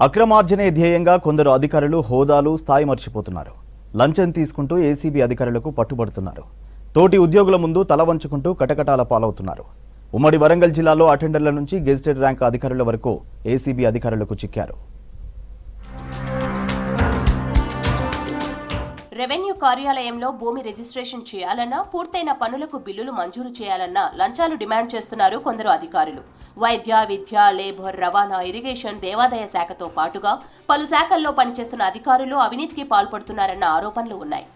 అక్రమార్జనే ధ్యేయంగా కొందరు అధికారులు హోదాలు స్థాయి మర్చిపోతున్నారు. లంచం తీసుకుంటూ ఏసీబీ అధికారులకు పట్టుబడుతున్నారు. తోటి ఉద్యోగుల ముందు తల వంచుకుంటూ కటకటాల పాలవుతున్నారు. ఉమ్మడి వరంగల్ జిల్లాలో అటెండర్ల నుంచి గెజిటెడ్ ర్యాంక్ అధికారుల వరకు ఏసీబీ అధికారులకు చిక్కారు. రెవెన్యూ కార్యాలయంలో భూమి రిజిస్ట్రేషన్ చేయాలన్నా, పూర్తయిన పనులకు బిల్లులు మంజూరు చేయాలన్నా లంచాలు డిమాండ్ చేస్తున్నారు కొందరు అధికారులు. వైద్య, విద్య, లేబర్, రవాణా, ఇరిగేషన్, దేవాదాయ శాఖతో పాటుగా పలు శాఖల్లో పనిచేస్తున్న అధికారులు అవినీతికి పాల్పడుతున్నారన్న ఆరోపణలు ఉన్నాయి.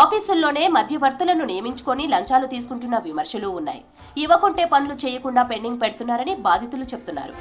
ఆఫీసుల్లోనే మధ్యవర్తులను నియమించుకొని లంచాలు తీసుకుంటున్న విమర్శలు ఉన్నాయి. ఇవ్వకుంటే పనులు చేయకుండా పెండింగ్ పెడుతున్నారని బాధితులు చెబుతున్నారు.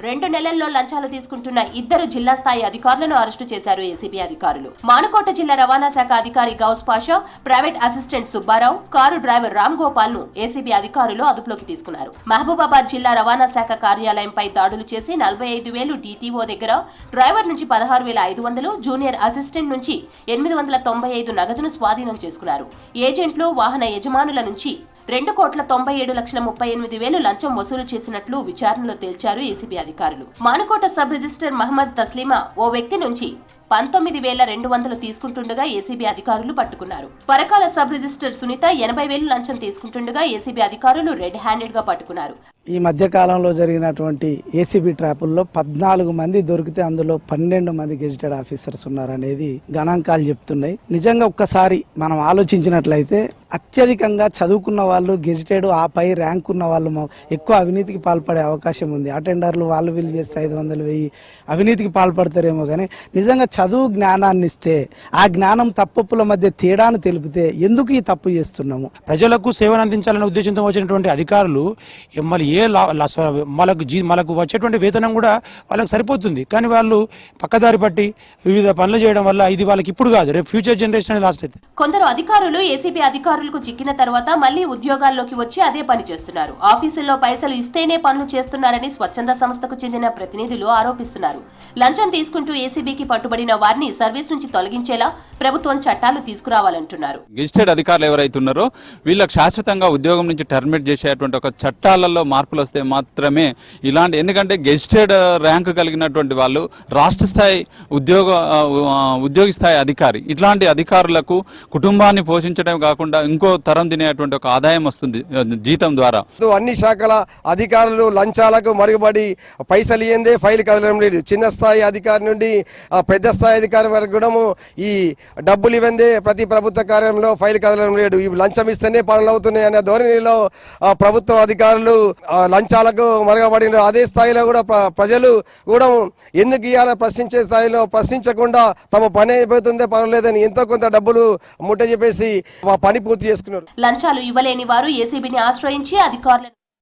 2 నెలల్లో లంచాలు తీసుకుంటున్న 2 జిల్లా స్థాయి అధికారులను అరెస్టు చేశారు ఏసీబీ అధికారులు. మానుకోట జిల్లా రవాణా శాఖ అధికారి Ghouse Pasha, private assistant Subbarao, car driver Ram Gopal ను ఏసీబీ అధికారులు అదుపులోకి తీసుకున్నారు. మహబూబాబాద్ జిల్లా రవాణా శాఖ కార్యాలయంపై దాడులు చేసి 45,000 డీటీఓ దగ్గర, డ్రైవర్ నుంచి 16,500, జూనియర్ అసిస్టెంట్ నుంచి 895 నగదును స్వాధీనం చేసుకున్నారు. ఏజెంట్లు, వాహన యజమానుల నుంచి 2,97,38,000 లంచం వసూలు చేసినట్లు విచారణలో తేల్చారు ఏసీబీ అధికారులు. మానుకోట సబ్ రిజిస్టర్ మహమ్మద్ తస్లీమా ఓ వ్యక్తి నుంచి 19,200 తీసుకుంటుండగా ఏసీబీ అధికారులు పట్టుకున్నారు. పరకాల సబ్ రిజిస్టర్ సునీత 80,000 లంచం తీసుకుంటుండగా ఏసీబీ అధికారులు రెడ్ హ్యాండెడ్ గా పట్టుకున్నారు. ఈ మధ్య కాలంలో జరిగినటువంటి ఏసీబీ ట్రాపుల్లో 14 మంది దొరికితే అందులో 12 మంది గెజిటెడ్ ఆఫీసర్స్ ఉన్నారనేది గణాంకాలు చెప్తున్నాయి. నిజంగా ఒక్కసారి మనం ఆలోచించినట్లయితే అత్యధికంగా చదువుకున్న వాళ్ళు, గెజిటెడ్ ఆ పై ర్యాంక్ ఉన్న వాళ్ళు ఎక్కువ అవినీతికి పాల్పడే అవకాశం ఉంది. అటెండర్లు వాళ్ళు వీళ్ళు చేస్తే 500, 1000 అవినీతికి పాల్పడతారేమో, కానీ నిజంగా చదువు జ్ఞానాన్ని ఇస్తే ఆ జ్ఞానం తప్పుల మధ్య తేడాను తెలిపితే ఎందుకు ఈ తప్పు చేస్తున్నాము? ప్రజలకు సేవను అందించాలనే ఉద్దేశంతో వచ్చినటువంటి అధికారులు మళ్ళీ మనకు వచ్చేటువంటి వేతనం కూడా వాళ్ళకి సరిపోతుంది, కానీ వాళ్ళు పక్కదారి పట్టి వివిధ పనులు చేయడం వల్ల ఇది వాళ్ళకి ఇప్పుడు కాదు, రేపు ఫ్యూచర్ జనరేషన్ లాస్ట్ అయితే. కొందరు అధికారులు ఏసీబీ అధికారులకు చిక్కిన తర్వాత మళ్లీ ఉద్యోగాల్లోకి వచ్చి అదే పని చేస్తున్నారు. ఆఫీసుల్లో పైసలు ఇస్తేనే పనులు చేస్తున్నారని స్వచ్ఛంద సంస్థకు చెందిన ప్రతినిధులు ఆరోపిస్తున్నారు. లంచం తీసుకుంటూ ఏసీబీకి పట్టుబడిన వారిని సర్వీస్ నుంచి తొలగించేలా ప్రభుత్వం చట్టాలు తీసుకురావాలంటున్నారు. గెజిటెడ్ అధికారులు ఎవరైతే ఉన్నారో వీళ్ళకి శాశ్వతంగా ఉద్యోగం నుంచి టర్మినేట్ చేసేటువంటి ఒక చట్టాలలో మార్పులు వస్తే మాత్రమే ఇలాంటి, ఎందుకంటే గెజిటెడ్ ర్యాంకు కలిగినటువంటి వాళ్ళు రాష్ట్ర స్థాయి ఉద్యోగి స్థాయి అధికారి, ఇట్లాంటి అధికారులకు కుటుంబాన్ని పోషించడం కాకుండా ఇంకో తరం తినేటువంటి ఒక ఆదాయం వస్తుంది జీతం ద్వారా. అన్ని శాఖల అధికారులు లంచాలకు మరుగుపడి పైసలు ఇయ్యందే ఫైల్ కదలడం లేదు. చిన్న స్థాయి అధికారి నుండి పెద్ద స్థాయి అధికారి వరకు కూడా ఈ డబ్బులు ఇవ్వందే ప్రతి ప్రభుత్వ కార్యంలో ఫైల్ కదలడం లేదు. ఈ లంచం ఇస్తేనే పనులు అవుతున్నాయి అనే ధోరణిలో ప్రభుత్వ అధికారులు లంచాలకు మరగబడిన. అదే స్థాయిలో కూడా ప్రజలు కూడా ఎందుకు ఇవ్వాలో ప్రశ్నించే స్థాయిలో ప్రశ్నించకుండా తమ పని అయిపోతుందే పర్వాలేదని ఎంతో కొంత డబ్బులు ముట్ట చెప్పేసి పని పూర్తి చేసుకున్నారు. లంచాలు ఇవ్వలేని వారు ఏసీబీని ఆశ్రయించి అధికారులను